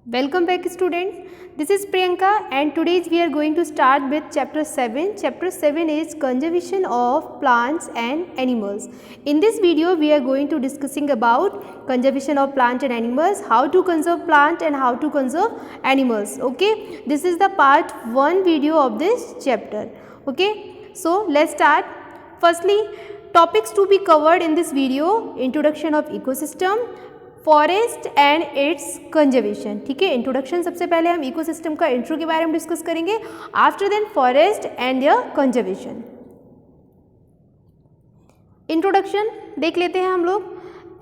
Welcome back students. This is Priyanka and today we are going to start with chapter 7. Chapter 7 is conservation of plants and animals. In this video we are going to discussing about conservation of plants and animals, how to conserve plant and how to conserve animals. Okay, this is the part 1 video of this chapter. Okay, so let's start. Firstly, topics to be covered in this video: introduction of ecosystem, forest and it's conservation. ठीक है, introduction सबसे पहले हम ecosystem का intro के बारे में discuss करेंगे. After then forest and their conservation. Introduction देख लेते हैं हम लोग.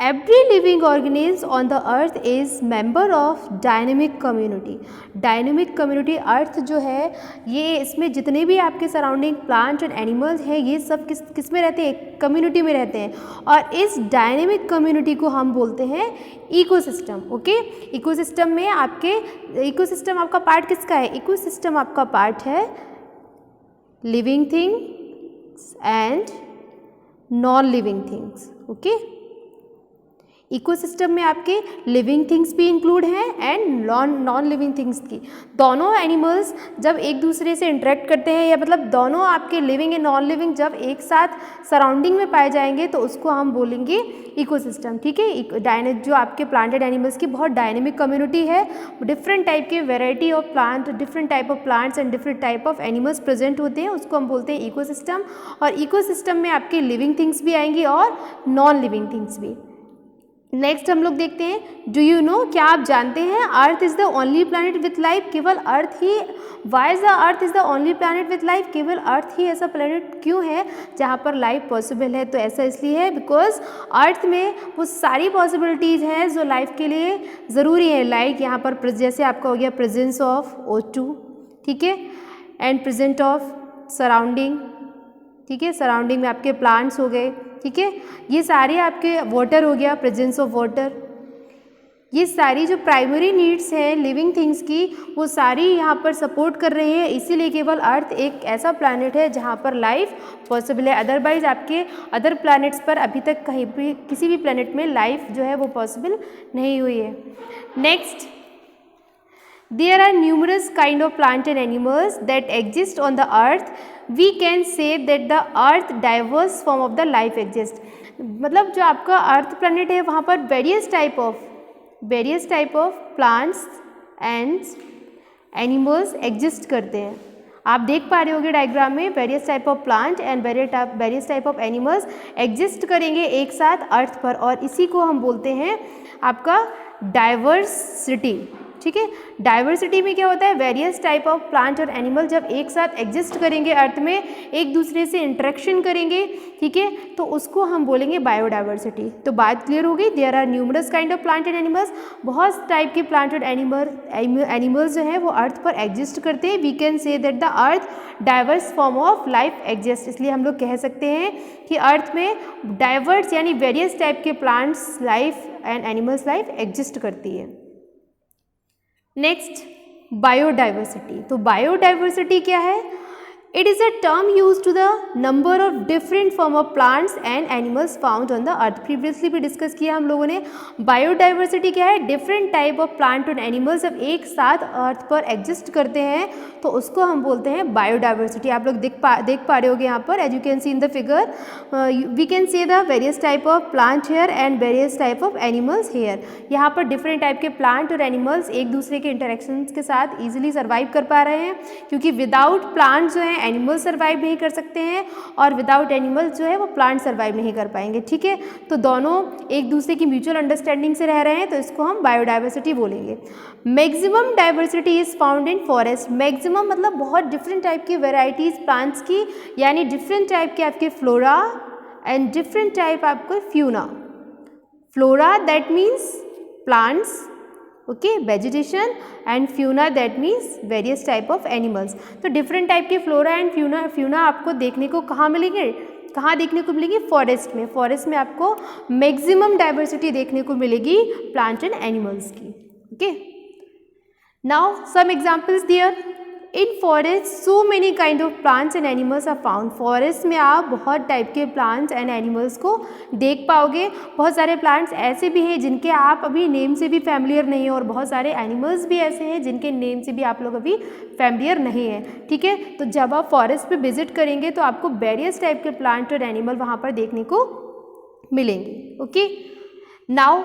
Every living organism on the earth is member of dynamic community. Dynamic community earth जो है ये, इसमें जितने भी आपके सराउंडिंग प्लांट एंड एनिमल्स हैं ये सब किस में रहते हैं, कम्युनिटी में रहते हैं. और इस डायनेमिक कम्युनिटी को हम बोलते हैं इकोसिस्टम. ओके, इकोसिस्टम में आपके इकोसिस्टम आपका पार्ट किसका है? इकोसिस्टम आपका पार्ट है living things and non living things. Okay, ecosystem में आपके लिविंग थिंग्स भी इंक्लूड हैं एंड नॉन लिविंग थिंग्स की. दोनों एनिमल्स जब एक दूसरे से इंटरेक्ट करते हैं, या मतलब दोनों आपके लिविंग एंड नॉन लिविंग जब एक साथ सराउंडिंग में पाए जाएंगे तो उसको हम बोलेंगे इकोसिस्टम. ठीक है, जो आपके प्लांटेड एनिमल्स की बहुत डायनेमिक कम्युनिटी है, डिफरेंट टाइप के variety of plant, different type of plants and different type of animals present होते हैं, उसको हम बोलते हैं इकोसिस्टम. और इकोसिस्टम में आपके लिविंग थिंग्स भी आएंगी और नॉन लिविंग थिंग्स भी. नेक्स्ट हम लोग देखते हैं, डू यू नो, क्या आप जानते हैं earth is the only planet with life. केवल अर्थ ही, why is the earth is the only planet with life. केवल अर्थ ही ऐसा प्लानट क्यों है जहाँ पर लाइफ पॉसिबल है? तो ऐसा इसलिए है बिकॉज अर्थ में वो सारी पॉसिबिलिटीज़ हैं जो लाइफ के लिए ज़रूरी है. लाइक यहाँ पर जैसे आपका हो गया प्रेजेंस ऑफ O2, ठीक है, एंड प्रेजेंट ऑफ सराउंडिंग. ठीक है, सराउंडिंग में आपके प्लांट्स हो गए. ठीक है, ये सारे आपके वाटर हो गया, प्रेजेंस ऑफ वाटर. ये सारी जो प्राइमरी नीड्स हैं लिविंग थिंग्स की वो सारी यहाँ पर सपोर्ट कर रही है. इसीलिए केवल अर्थ एक ऐसा प्लैनेट है जहाँ पर लाइफ पॉसिबल है. अदरवाइज आपके अदर प्लैनेट्स पर अभी तक कहीं भी किसी भी प्लैनेट में लाइफ जो है वो पॉसिबल नहीं हुई है. Next, there are numerous kind of plant and animals that exist on the earth. We can say that the earth diverse form of the life exist. मतलब जो आपका अर्थ प्लैनेट है वहाँ पर various type of plants and animals exist करते हैं. आप देख पा रहे होंगे डायग्राम में, various type of plant and various type of animals exist करेंगे एक साथ अर्थ पर, और इसी को हम बोलते हैं आपका डाइवर्सिटी. ठीक है, डाइवर्सिटी में क्या होता है, वेरियस टाइप ऑफ प्लांट और एनिमल जब एक साथ एग्जिस्ट करेंगे अर्थ में, एक दूसरे से इंटरेक्शन करेंगे, ठीक है, तो उसको हम बोलेंगे बायोडाइवर्सिटी. तो बात क्लियर हो गई. There are numerous kind of plant and animals. बहुत टाइप के प्लांट और एनिमल्स जो है वो अर्थ पर एग्जिस्ट करते हैं. We can say that the earth diverse form of life exist. इसलिए हम लोग कह सकते हैं कि अर्थ में डाइवर्स यानी वेरियस टाइप के plants life and animals life exist करती है. Next, biodiversity. तो बायोडाइवर्सिटी क्या है? It is a term use to the number of different form of plants and animals found on the earth. Previously भी discuss किया हम लोगों ने. बायोडाइवर्सिटी क्या है? डिफरेंट टाइप ऑफ प्लांट और एनिमल्स जब एक साथ अर्थ पर एग्जिस्ट करते हैं तो उसको हम बोलते हैं बायोडाइवर्सिटी. आप लोग देख पा रहे होगे यहाँ पर, as you can see in the figure, we can say the various type of plant here and various type of animals here. यहाँ पर डिफरेंट टाइप के प्लांट और एनिमल्स एक दूसरे के इंटरेक्शंस के साथ ईजिली सर्वाइव कर पा रहे हैं, क्योंकि विदाउट प्लांट जो है एनिमल सर्वाइव नहीं कर सकते हैं और विदाउट एनिमल्स जो है वो प्लांट सर्वाइव नहीं कर पाएंगे. ठीक है, तो दोनों एक दूसरे की म्यूचुअल अंडरस्टैंडिंग से रह रहे हैं, तो इसको हम बायोडाइवर्सिटी बोलेंगे. Maximum diversity is found in forest. Maximum मतलब बहुत डिफरेंट टाइप की वेराइटीज प्लांट्स की, यानी डिफरेंट टाइप के आपके फ्लोरा एंड डिफरेंट टाइप आपको fauna. Flora that means plants, okay, vegetation, and fauna that means various type of animals. तो different type के फ्लोरा एंड फ्यूना आपको देखने को कहाँ मिलेंगे? फॉरेस्ट में. फॉरेस्ट में आपको मैक्सिमम डाइवर्सिटी देखने को मिलेगी प्लांट एंड एनिमल्स की. Okay, now some examples there. In forest so many kind of plants and animals are found. Forest में आप बहुत टाइप के प्लांट्स एंड एनिमल्स को देख पाओगे। बहुत सारे प्लांट्स ऐसे भी हैं जिनके आप अभी नेम से भी फैमिलियर नहीं हैं, और बहुत सारे एनिमल्स भी ऐसे हैं जिनके नेम से भी आप लोग अभी फैमिलियर नहीं हैं। ठीक है, तो जब आप फॉरेस्ट पे विजिट करेंगे तो आपको वेरियस टाइप के प्लांट और एनिमल वहाँ पर देखने को मिलेंगे। Okay, now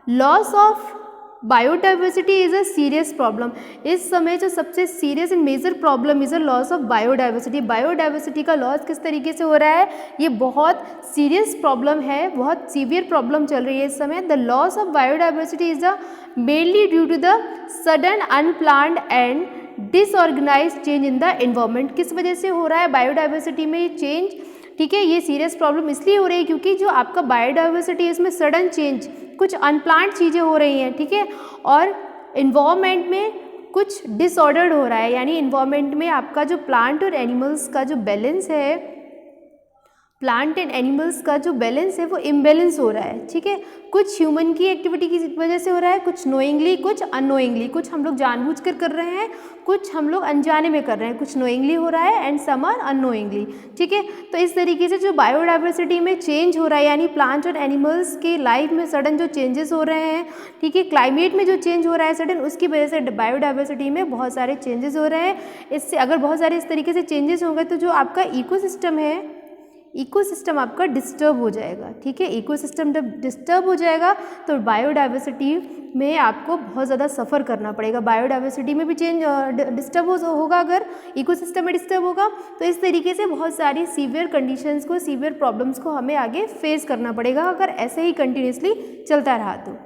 loss of biodiversity is a serious problem. इस समय जो सबसे serious and major problem is a loss of biodiversity. Biodiversity का लॉस किस तरीके से हो रहा है, ये बहुत सीरियस प्रॉब्लम है, बहुत सीवियर प्रॉब्लम चल रही है इस समय। The loss of biodiversity is a mainly due to the sudden unplanned and disorganised change in the environment. किस वजह से हो रहा है बायोडाइवर्सिटी में चेंज? ठीक है, ये सीरियस प्रॉब्लम इसलिए हो रही है क्योंकि जो आपका बायोडाइवर्सिटी है इसमें सडन चेंज, कुछ अनप्लान्ड चीज़ें हो रही हैं। ठीक है, और इन्वायरमेंट में कुछ डिसऑर्डर्ड हो रहा है, यानी इन्वायरमेंट में आपका जो प्लांट और एनिमल्स का जो बैलेंस है, प्लांट एंड एनिमल्स का जो बैलेंस है वो इम्बैलेंस हो रहा है। ठीक है, कुछ ह्यूमन की एक्टिविटी की वजह से हो रहा है, कुछ नोइंगली, कुछ अननोइंगली। कुछ हम लोग जानबूझकर कर रहे हैं, कुछ हम लोग अनजाने में कर रहे हैं, कुछ नोइंगली हो रहा है एंड सम आर अननोइंगली। ठीक है, तो इस तरीके से जो बायोडाइवर्सिटी में चेंज हो रहा है, यानी प्लांट और एनिमल्स की लाइफ में सडन जो चेंजेस हो रहे हैं, ठीक है, क्लाइमेट में जो चेंज हो रहा है सडन, उसकी वजह से बायोडाइवर्सिटी में बहुत सारे चेंजेस हो रहे हैं। इससे अगर बहुत सारे इस तरीके से चेंजेस होंगे तो जो आपका इकोसिस्टम है, इकोसिस्टम आपका डिस्टर्ब हो जाएगा। ठीक है, इकोसिस्टम जब डिस्टर्ब हो जाएगा तो बायोडाइवर्सिटी में आपको बहुत ज़्यादा सफ़र करना पड़ेगा। बायोडाइवर्सिटी में भी चेंज डिस्टर्ब होगा, अगर इकोसिस्टम में डिस्टर्ब होगा तो इस तरीके से बहुत सारी सीवियर कंडीशंस को, सीवियर प्रॉब्लम्स को हमें आगे फेस करना पड़ेगा अगर ऐसे ही कंटिन्यूसली चलता रहा तो।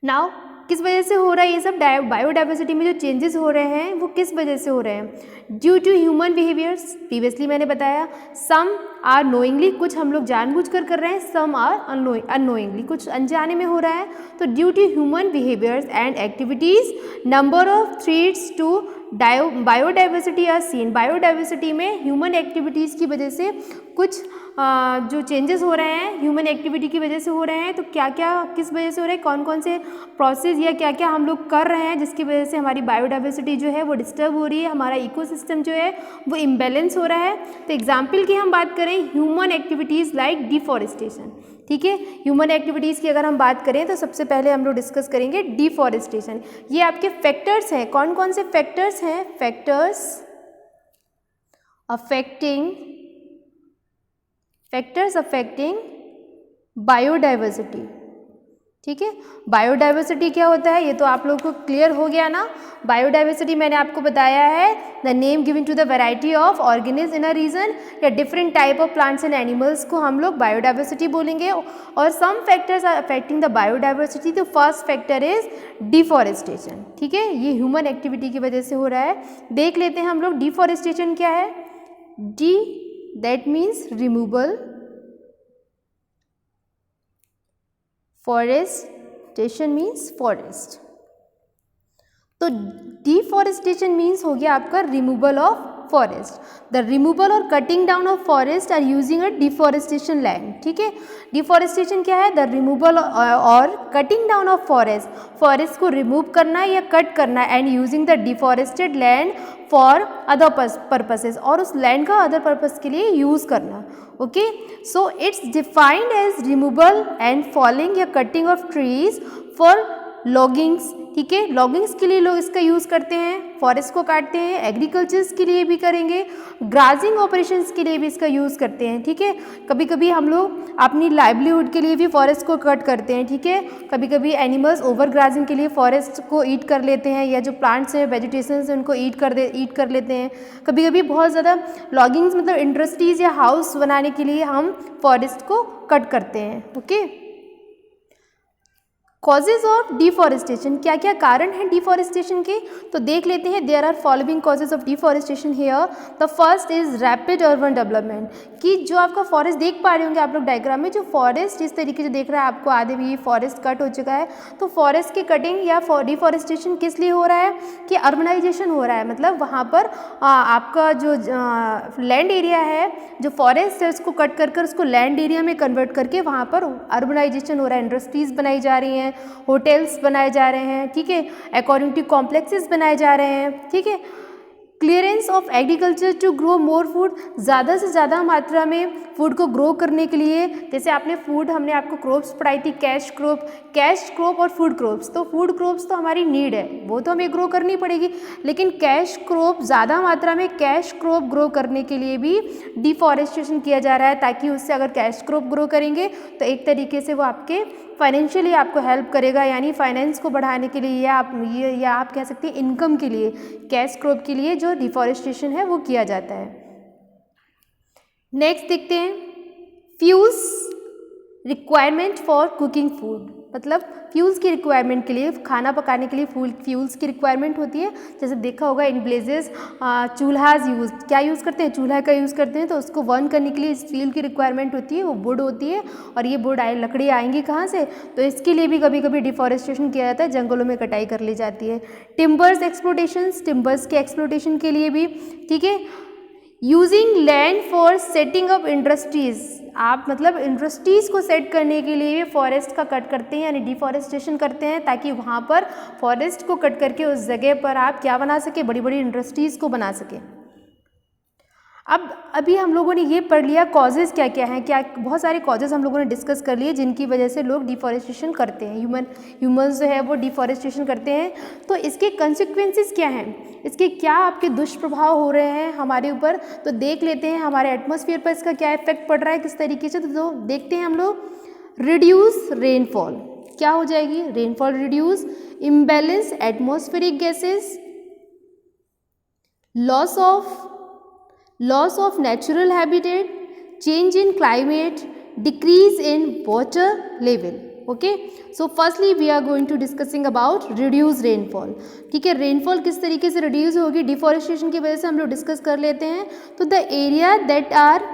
नाउ किस वजह से हो रहा है ये सब? बायोडाइवर्सिटी में जो चेंजेस हो रहे हैं वो किस वजह से हो रहे हैं? ड्यू टू ह्यूमन बिहेवियर्स, प्रीवियसली मैंने बताया। सम आर नोइंगली, कुछ हम लोग जानबूझकर कर रहे हैं, सम आर अननोइंगली, कुछ अनजाने में हो रहा है। तो due to human behaviours and activities number of threats to biodiversity are seen. Biodiversity में ह्यूमन एक्टिविटीज़ की वजह से कुछ जो चेंजेस हो रहे हैं ह्यूमन एक्टिविटी की वजह से हो रहे हैं। तो क्या क्या किस वजह से हो रहे हैं, कौन कौन से प्रोसेस या क्या क्या हम लोग कर रहे हैं जिसकी वजह से हमारी बायोडाइवर्सिटी जो है वो डिस्टर्ब हो रही है, हमारा इकोसिस्टम जो है वो इम्बैलेंस हो रहा है। तो एग्जाम्पल की हम बात करें, ह्यूमन एक्टिविटीज़ लाइक डिफॉरेस्टेशन। ठीक है, ह्यूमन एक्टिविटीज़ की अगर हम बात करें तो सबसे पहले हम लोग डिस्कस करेंगे डिफॉरेस्टेशन। ये आपके फैक्टर्स हैं, कौन कौन से फैक्टर्स हैं? Factors affecting biodiversity. ठीक है, बायोडाइवर्सिटी क्या होता है ये तो आप लोगों को क्लियर हो गया ना। बायोडाइवर्सिटी मैंने आपको बताया है, the name given to the variety of organism in a region या different type of plants and animals को हम लोग बायोडाइवर्सिटी बोलेंगे। और some factors are affecting the biodiversity. तो फर्स्ट फैक्टर इज डिफॉरेस्टेशन। ठीक है, ये ह्यूमन एक्टिविटी की वजह से हो रहा है। देख लेते हैं हम लोग डिफॉरेस्टेशन क्या है। De that means removal, forestation means forest. तो डिफॉरेस्टेशन मीन्स हो गया आपका removal of forest. The removal और cutting down of forest are using a deforestation land. ठीक है, डिफॉरेस्टेशन क्या है? द रिमूवल और cutting down of forest, forest को रिमूव करना या कट करना and using the deforested land for other purposes, और उस लैंड का अदर पर्पस के लिए यूज़ करना। Okay, so it's defined as removal and falling या cutting of trees for loggings. ठीक है, लॉगिंग्स के लिए लोग इसका यूज़ करते हैं, फॉरेस्ट को काटते हैं, एग्रीकल्चर्स के लिए भी करेंगे, ग्राजिंग ऑपरेशंस के लिए भी इसका यूज़ करते हैं। ठीक है, कभी कभी हम लोग अपनी लाइवलीहुड के लिए भी फॉरेस्ट को कट करते हैं। ठीक है, कभी कभी एनिमल्स ओवर ग्राजिंग के लिए फॉरेस्ट को ईट कर लेते हैं, या जो प्लांट्स हैं वेजिटेशन हैं उनको ईट कर लेते हैं। कभी कभी बहुत ज़्यादा लॉगिंग्स मतलब इंडस्ट्रीज़ या हाउस बनाने के लिए हम फॉरेस्ट को कट करते हैं। ओके, कॉजेज ऑफ डिफॉरेस्टेशन, क्या क्या कारण हैं डिफॉरेस्टेशन के, तो देख लेते हैं। There are following causes of deforestation here. The first is rapid urban development, कि जो आपका फॉरेस्ट देख पा रहे होंगे आप लोग डायग्राम में, जो फॉरेस्ट इस तरीके से देख रहा है आपको, आधे भी फॉरेस्ट कट हो चुका है। तो फॉरेस्ट की कटिंग या डिफॉरेस्टेशन किस लिए हो रहा है कि अर्बनाइजेशन हो रहा है, मतलब वहाँ पर आपका जो लैंड एरिया है, जो फॉरेस्ट है उसको कट कर उसको लैंड एरिया में कन्वर्ट करके वहाँ पर अर्बनाइजेशन हो रहा है, इंडस्ट्रीज़ बनाई जा रही हैं, हैं, होटल्स बनाए जा रहे हैं, ठीक है, अकॉर्डिंग टू कॉम्प्लेक्सेस बनाए जा रहे हैं, ठीक है। Clearance of agriculture to grow more food, ज़्यादा से ज़्यादा मात्रा में फूड को ग्रो करने के लिए, जैसे आपने फूड, हमने आपको क्रॉप्स पढ़ाई थी, कैश क्रॉप और फूड क्रॉप्स। तो फूड क्रॉप्स तो हमारी नीड है, वो तो हमें ग्रो करनी पड़ेगी, लेकिन कैश क्रॉप, ज़्यादा मात्रा में कैश क्रॉप ग्रो करने के लिए भी डिफॉरेस्टेशन किया जा रहा है, ताकि उससे अगर कैश क्रॉप ग्रो करेंगे तो एक तरीके से वो आपके फाइनेंशियली आपको हेल्प करेगा, यानी फाइनेंस को बढ़ाने के लिए, या आप कह सकते हैं इनकम के लिए, कैश क्रॉप के लिए जो डिफॉरेस्टेशन है वो किया जाता है। नेक्स्ट देखते हैं, fuels requirement for cooking food, मतलब फ्यूल्स की रिक्वायरमेंट के लिए, खाना पकाने के लिए फ्यूल्स की रिक्वायरमेंट होती है। जैसे देखा होगा इन विलेजेस चूल्हाज क्या यूज़ करते हैं, चूल्हा का यूज़ करते हैं, तो उसको बर्न करने के लिए स्टील की रिक्वायरमेंट होती है, वो वुड होती है, और ये वुड लकड़ी आएंगी कहाँ से, तो इसके लिए भी कभी कभी डिफॉरेस्टेशन किया जाता है, जंगलों में कटाई कर ली जाती है। टिम्बर्स के एक्सप्लोटेशन के लिए भी, ठीक है। Using land for setting up industries, आप मतलब इंडस्ट्रीज़ को सेट करने के लिए फॉरेस्ट का कट करते हैं, यानी डिफॉरेस्टेशन करते हैं, ताकि वहाँ पर फॉरेस्ट को कट करके उस जगह पर आप क्या बना सके, बड़ी बड़ी इंडस्ट्रीज़ को बना सके। अब अभी हम लोगों ने ये पढ़ लिया कॉजेज़ क्या क्या हैं, क्या बहुत सारे कॉजेज़ हम लोगों ने डिस्कस कर लिए जिनकी वजह से लोग डिफॉरेस्टेशन करते हैं, ह्यूमन्स जो है वो डिफॉरेस्टेशन करते हैं। तो इसके कंसिक्वेंसेस क्या हैं, इसके क्या आपके दुष्प्रभाव हो रहे हैं हमारे ऊपर, तो देख लेते हैं हमारे एटमॉस्फेयर पर इसका क्या इफेक्ट पड़ रहा है, किस तरीके से। तो देखते हैं हम लोग, रिड्यूस रेनफॉल, क्या हो जाएगी, rainfall reduce, imbalance atmospheric gases, loss of natural habitat, change in climate, decrease in water level. Okay, so firstly we are going to discussing about reduce rainfall. ठीक है, रेनफॉल किस तरीके से रिड्यूस होगी, deforestation की वजह से हम लोग डिस्कस कर लेते हैं। तो the area that are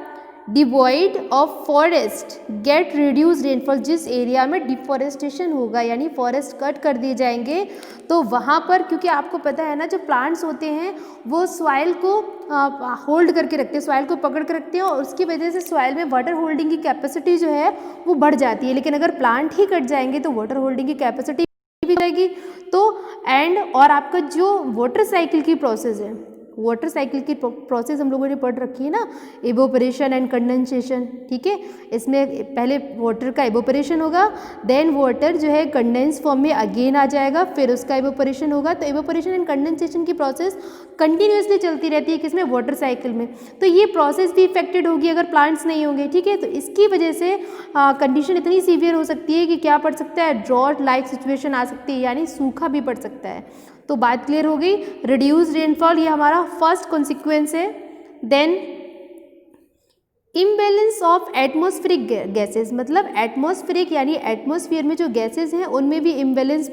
devoid of forest get reduce rainfall, जिस एरिया में डिफॉरेस्टेशन होगा, यानी फॉरेस्ट कट कर दिए जाएंगे, तो वहाँ पर, क्योंकि आपको पता है ना, जो प्लांट्स होते हैं वो सॉइल को होल्ड करके रखते हैं, सॉइल को पकड़ कर रखते हैं, और उसकी वजह से सॉइल में वाटर होल्डिंग की कैपेसिटी जो है वो बढ़ जाती है। लेकिन अगर प्लांट ही कट जाएंगे तो वाटर होल्डिंग की कैपेसिटी भी जाएगी। तो और आपका जो वाटर साइकिल की प्रोसेस है, वाटर साइकिल की प्रोसेस हम लोगों ने पढ़ रखी है ना, इवोपरेशन एंड कंडेंसेशन, ठीक है। इसमें पहले वाटर का इवोपरेशन होगा, देन वाटर जो है कंडेंस फॉर्म में अगेन आ जाएगा, फिर उसका इवोपरेशन होगा। तो इवोपरेशन एंड कंडेंसेशन की प्रोसेस कंटिन्यूसली चलती रहती है, किसमें, वाटर साइकिल में। तो ये प्रोसेस भी इफेक्टेड होगी अगर प्लांट्स नहीं होंगे, ठीक है। तो इसकी वजह से कंडीशन इतनी सीवियर हो सकती है कि क्या पड़ सकता है, ड्रॉट लाइक सिचुएशन आ सकती है, यानी सूखा भी पड़ सकता है। तो बात क्लियर हो गई, रिड्यूस रेनफॉल ये हमारा फर्स्ट कॉन्सिक्वेंस है। Then imbalance of atmospheric gases, मतलब एटमॉस्फेरिक यानी एटमॉस्फेयर में जो गैसेस हैं उनमें भी इम्बैलेंस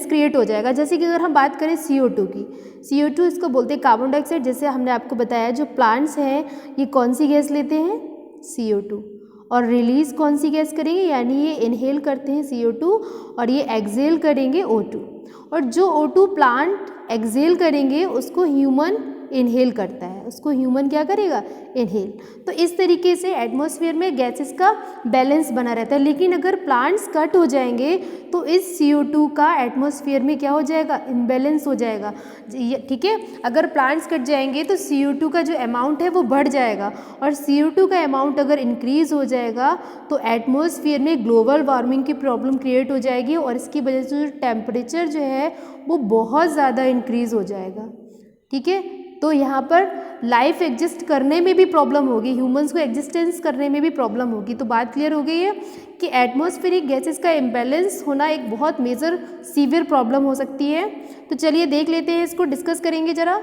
क्रिएट हो जाएगा। जैसे कि अगर हम बात करें CO2 की, CO2 इसको बोलते हैं कार्बन डाइऑक्साइड। जैसे हमने आपको बताया जो प्लांट्स हैं ये कौन सी गैस लेते हैं, CO2, और रिलीज़ कौन सी गैस करेंगे, यानी ये इनहेल करते हैं CO2 और ये एक्सेल करेंगे O2, और जो O2 प्लांट एक्सेल करेंगे उसको ह्यूमन इनहेल करता है, उसको ह्यूमन क्या करेगा, इनहेल। तो इस तरीके से एटमॉस्फेयर में गैसेस का बैलेंस बना रहता है। लेकिन अगर प्लांट्स कट हो जाएंगे तो इस CO2 का एटमॉस्फेयर में क्या हो जाएगा, इम्बैलेंस हो जाएगा, ठीक है। अगर प्लांट्स कट जाएंगे तो CO2 का जो अमाउंट है वो बढ़ जाएगा, और CO2 का अमाउंट अगर इंक्रीज़ हो जाएगा तो एटमॉस्फेयर में ग्लोबल वार्मिंग की प्रॉब्लम क्रिएट हो जाएगी, और इसकी वजह से जो टेम्परेचर जो है वो बहुत ज़्यादा इंक्रीज़ हो जाएगा, ठीक है। तो यहाँ पर लाइफ एग्जिस्ट करने में भी प्रॉब्लम होगी, ह्यूमंस को एग्जिस्टेंस करने में भी प्रॉब्लम होगी। तो बात क्लियर हो गई है कि एटमॉस्फेरिक गैसेस का इम्बैलेंस होना एक बहुत मेजर सीवियर प्रॉब्लम हो सकती है। तो चलिए देख लेते हैं, इसको डिस्कस करेंगे ज़रा।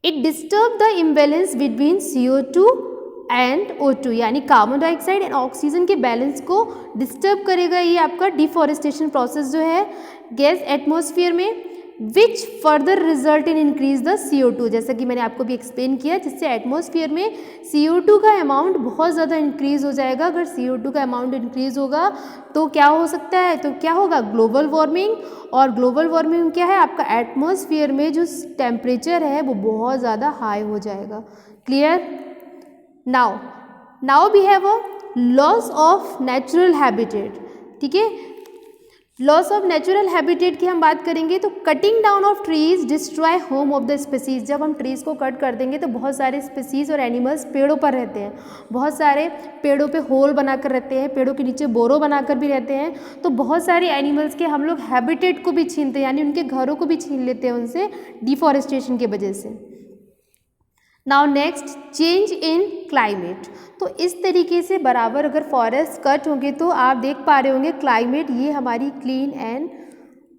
It disturb the imbalance between CO2 and O2, यानी कार्बन डाइऑक्साइड एंड ऑक्सीजन के बैलेंस को डिस्टर्ब करेगा ये आपका डिफॉरेस्टेशन प्रोसेस जो है गैस एटमॉस्फेयर में, which further result in increase the CO2, जैसा कि मैंने आपको भी एक्सप्लेन किया, जिससे एटमॉस्फेयर में CO2 का अमाउंट बहुत ज़्यादा इंक्रीज़ हो जाएगा। अगर CO2 का अमाउंट इंक्रीज़ होगा तो क्या हो सकता है, तो क्या होगा, ग्लोबल वार्मिंग। और ग्लोबल वार्मिंग क्या है, आपका एटमॉस्फेयर में जो टेम्परेचर है वो बहुत ज़्यादा हाई हो जाएगा। Clear. Now we have a loss of natural habitat, ठीक है। लॉस ऑफ नेचुरल हैबिटेट की हम बात करेंगे तो cutting down of trees destroy home of the species. जब हम ट्रीज़ को कट कर देंगे तो बहुत सारे स्पीसीज और एनिमल्स पेड़ों पर रहते हैं, बहुत सारे पेड़ों पे होल बनाकर रहते हैं, पेड़ों के नीचे बोरो बनाकर भी रहते हैं, तो बहुत सारे एनिमल्स के हम लोग हैबिटेट को भी छीनते हैं, यानी उनके घरों को भी छीन लेते हैं उनसे, डिफॉरेस्टेशन की वजह से। Now next, change in climate. तो इस तरीके से बराबर अगर फॉरेस्ट कट होंगे तो आप देख पा रहे होंगे क्लाइमेट, ये हमारी क्लीन एंड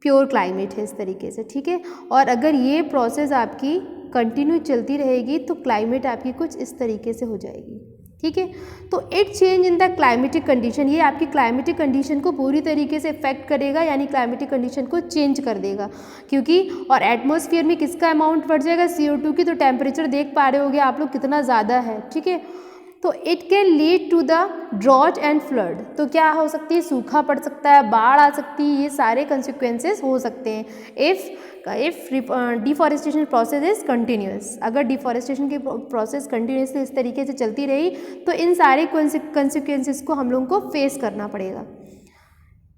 प्योर क्लाइमेट है इस तरीके से, ठीक है। और अगर ये प्रोसेस आपकी कंटिन्यू चलती रहेगी तो क्लाइमेट आपकी कुछ इस तरीके से हो जाएगी, ठीक है। तो it change in the climatic condition, ये आपकी क्लाइमेटिक कंडीशन को पूरी तरीके से इफेक्ट करेगा, यानी क्लाइमेटिक कंडीशन को चेंज कर देगा, क्योंकि और एटमॉस्फेयर में किसका अमाउंट बढ़ जाएगा, CO2 की। तो टेम्परेचर देख पा रहे होगे आप लोग कितना ज़्यादा है, ठीक है। तो it can lead to the drought and flood, तो क्या हो सकती है, सूखा पड़ सकता है, बाढ़ आ सकती है, ये सारे कंसिक्वेंसेस हो सकते हैं if deforestation process is continuous. अगर डिफॉरेस्टेशन की प्रोसेस कंटिन्यूसली इस तरीके से चलती रही तो इन सारे कंसिक्वेंसेस को हम लोगों को फेस करना पड़ेगा।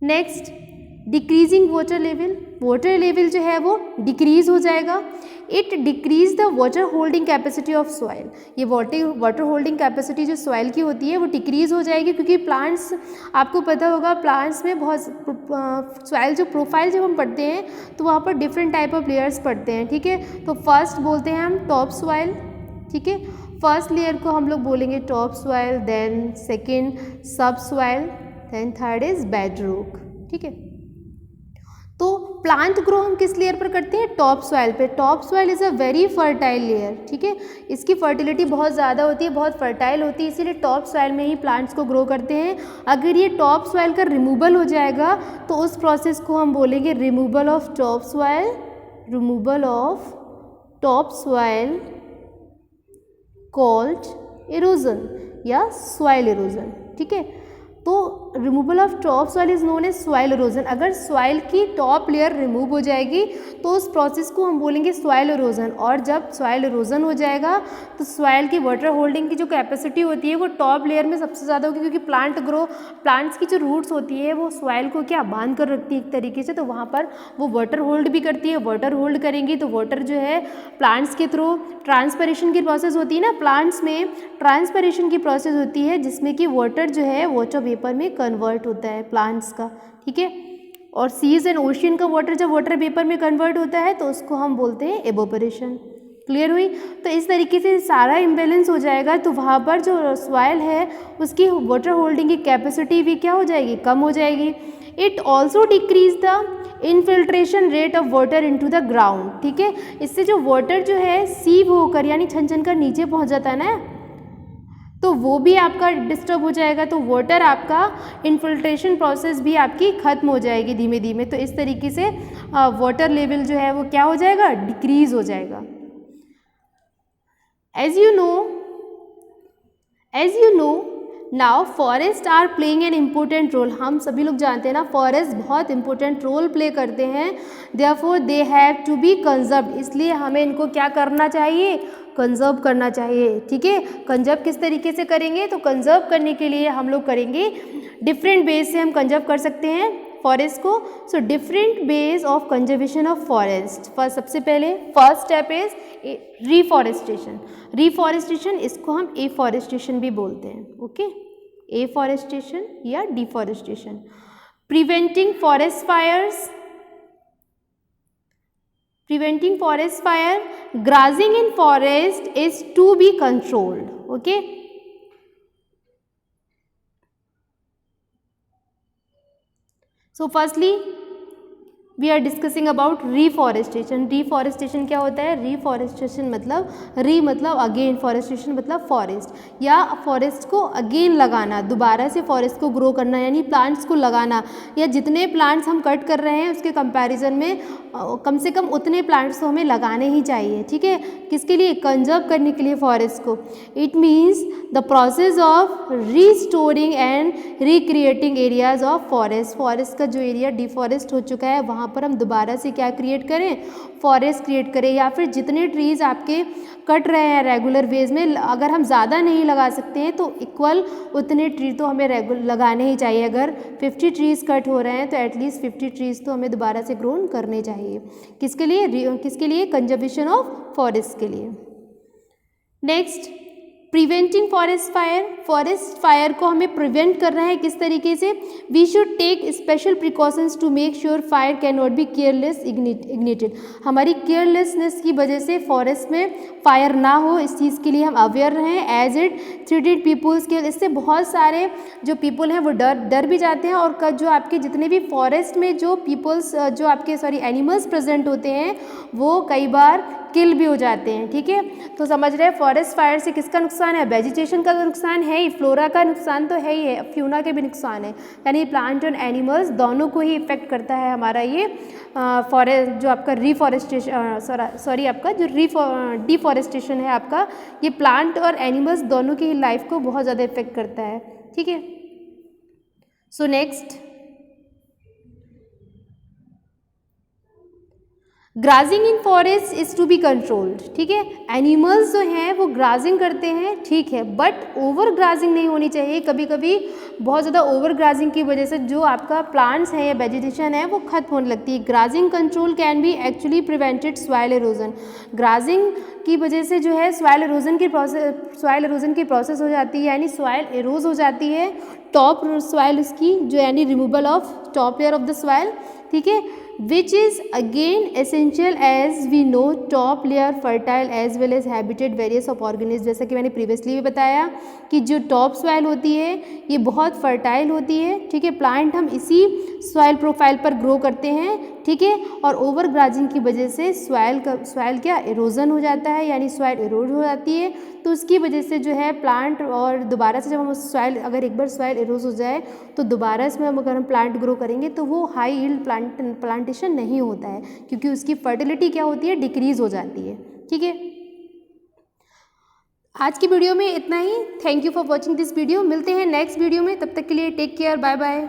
Next, decreasing water level, water level जो है वो डिक्रीज हो जाएगा। It decrease the water holding capacity of soil, ये वाटर होल्डिंग कैपेसिटी जो सॉइल की होती है वो डिक्रीज हो जाएगी, क्योंकि प्लांट्स, आपको पता होगा प्लांट्स में बहुत सॉइल जो प्रोफाइल जब हम पढ़ते हैं तो वहाँ पर डिफरेंट टाइप ऑफ लेयर्स पढ़ते हैं, ठीक है। तो फर्स्ट बोलते हैं हम टॉप सॉइल, ठीक है, फर्स्ट लेयर को हम लोग बोलेंगे topsoil, then second subsoil, then third is bedrock, ठीक है। तो प्लांट ग्रो हम किस लेयर पर करते हैं, टॉप सॉइल पे। Top soil is a very fertile layer, ठीक है, इसकी फर्टिलिटी बहुत ज़्यादा होती है, बहुत फर्टाइल होती है, इसीलिए टॉप सॉइल में ही प्लांट्स को ग्रो करते हैं। अगर ये टॉप सॉइल का रिमूवल हो जाएगा तो उस प्रोसेस को हम बोलेंगे removal of topsoil, removal of topsoil called erosion या सॉइल इरोजन, ठीक है। तो removal of topsoil is known as soil erosion. अगर सॉइल की टॉप लेयर रिमूव हो जाएगी तो उस प्रोसेस को हम बोलेंगे सॉइल इरोजन, और जब सॉइल इरोजन हो जाएगा तो सॉइल की वाटर होल्डिंग की जो कैपेसिटी होती है वो टॉप लेयर में सबसे ज़्यादा होगी, क्योंकि प्लांट्स की जो रूट्स होती है वो सॉइल को क्या बांध कर रखती है एक तरीके से, तो वहाँ पर वो वाटर होल्ड भी करती है। वाटर होल्ड करेंगी तो वाटर जो है प्लांट्स के थ्रू ट्रांसपरेशन की प्रोसेस होती है ना, प्लांट्स में ट्रांसपरेशन की प्रोसेस होती है जिसमें कि वाटर जो है वाटर वेपर में कन्वर्ट होता है प्लांट्स का, ठीक है। और सीज एंड ओशियन का वाटर जब वाटर वेपर में कन्वर्ट होता है तो उसको हम बोलते हैं एवोपरेशन। क्लियर हुई? तो इस तरीके से सारा इम्बेलेंस हो जाएगा तो वहाँ पर जो सॉइल है उसकी वाटर होल्डिंग की कैपेसिटी भी क्या हो जाएगी, कम हो जाएगी। It also decrease the infiltration rate of water into the ground, ठीक है। इससे जो वाटर जो है सीव होकर यानी छन छन कर नीचे पहुँच जाता है ना, तो वो भी आपका डिस्टर्ब हो जाएगा, तो वाटर आपका इनफिल्ट्रेशन प्रोसेस भी आपकी खत्म हो जाएगी धीमे धीमे। तो इस तरीके से वाटर लेवल जो है वो क्या हो जाएगा, डिक्रीज हो जाएगा। As you know now forest are playing an important role. हम सभी लोग जानते हैं ना फॉरेस्ट बहुत इंपॉर्टेंट रोल प्ले करते हैं, therefore they have to be conserved, इसलिए हमें इनको क्या करना चाहिए, कंजर्व करना चाहिए, ठीक है। कंजर्व किस तरीके से करेंगे, तो कंजर्व करने के लिए हम लोग करेंगे डिफरेंट वेज से हम कंजर्व कर सकते हैं फॉरेस्ट को। So different ways of conservation of forest. सबसे पहले first step is reforestation. Reforestation इसको हम एफॉरेस्टेशन भी बोलते हैं, ओके, एफॉरेस्टेशन या deforestation. Preventing forest fires, preventing forest fire, grazing in forest is to be controlled, okay. So firstly we are discussing about reforestation. Reforestation क्या होता है, reforestation मतलब री मतलब अगेन, फॉरेस्टेशन मतलब फॉरेस्ट या फॉरेस्ट को अगेन लगाना, दोबारा से फॉरेस्ट को ग्रो करना, यानी प्लांट्स को लगाना, या जितने प्लांट्स हम कट कर रहे हैं उसके कंपैरिजन में कम से कम उतने प्लांट्स तो हमें लगाने ही चाहिए, ठीक है, किसके लिए, कंजर्व करने के लिए फॉरेस्ट को। It means the process of restoring and recreating areas of forest. Forest का जो एरिया डिफॉरेस्ट हो चुका है वहाँ पर हम दोबारा से क्या क्रिएट करें, फॉरेस्ट क्रिएट करें, या फिर जितने ट्रीज़ आपके कट रहे हैं रेगुलर वेज में, अगर हम ज़्यादा नहीं लगा सकते हैं तो इक्वल उतने ट्री तो हमें लगाने ही चाहिए। अगर 50 ट्रीज़ कट हो रहे हैं तो एटलीस्ट 50 ट्रीज़ तो हमें दोबारा से ग्रोन करने चाहिए। किसके लिए, कंजर्वेशन ऑफ फॉरेस्ट के लिए। Next, preventing forest fire. Forest fire को हमें प्रिवेंट करना है किस तरीके से, we should take special precautions to make sure fire can not be careless ignited. हमारी केयरलेसनेस की वजह से फॉरेस्ट में फायर ना हो, इस चीज़ के लिए हम अवेयर रहें। एज इट थ्रेटेड पीपुल्स के, इससे बहुत सारे जो पीपल हैं वो डर भी जाते हैं, और जो आपके जितने भी फॉरेस्ट में जो पीपल्स जो आपके एनिमल्स प्रेजेंट होते हैं वो कई बार किल भी हो जाते हैं, ठीक है। तो समझ रहे हैं फॉरेस्ट फायर से किसका नुकसान है, वेजिटेशन का तो नुकसान है ही, फ्लोरा का नुकसान तो है ही है, फ्यूना के भी नुकसान है, यानी प्लांट और एनिमल्स दोनों को ही इफेक्ट करता है हमारा ये फॉरेस्ट जो आपका आपका जो डिफॉरेस्टेशन है आपका, ये प्लांट और एनिमल्स दोनों की लाइफ को बहुत ज़्यादा इफेक्ट करता है, ठीक है। So next, grazing in forest is to be controlled, ठीक है। एनिमल्स जो हैं वो ग्राजिंग करते हैं, ठीक है, बट ओवर ग्राजिंग नहीं होनी चाहिए। कभी कभी बहुत ज़्यादा ओवर ग्राजिंग की वजह से जो आपका प्लांट्स है या वेजिटेशन है वो खत्म होने लगती है। Grazing control can be actually prevented soil erosion. Grazing की वजह से जो है सॉइल एरोजन की प्रोसेस हो जाती है, यानी सॉइल एरोज हो जाती है, टॉप सॉइल उसकी जो यानी removal of top layer of the soil, ठीक है, which is again essential as we know top layer fertile as well as habitat various of organisms। जैसा कि मैंने प्रीवियसली भी बताया कि जो टॉप सॉइल होती है ये बहुत फर्टाइल होती है, ठीक है, प्लांट हम इसी सॉइल प्रोफाइल पर ग्रो करते हैं, ठीक है, और ओवर ग्राजिंग की वजह से सॉइल क्या एरोजन हो जाता है, यानी सॉइल एरोड हो जाती है। तो उसकी वजह से जो है प्लांट, और दोबारा से जब हम सॉइल, अगर एक बार सॉइल एरोज हो जाए तो दोबारा इसमें अगर हम प्लांट ग्रो करेंगे तो वो हाई यील्ड प्लांटेशन नहीं होता है, क्योंकि उसकी फर्टिलिटी क्या होती है, डिक्रीज हो जाती है, ठीक है। आज की वीडियो में इतना ही। Thank you for watching this video. मिलते हैं नेक्स्ट वीडियो में, तब तक के लिए टेक केयर, बाय बाय।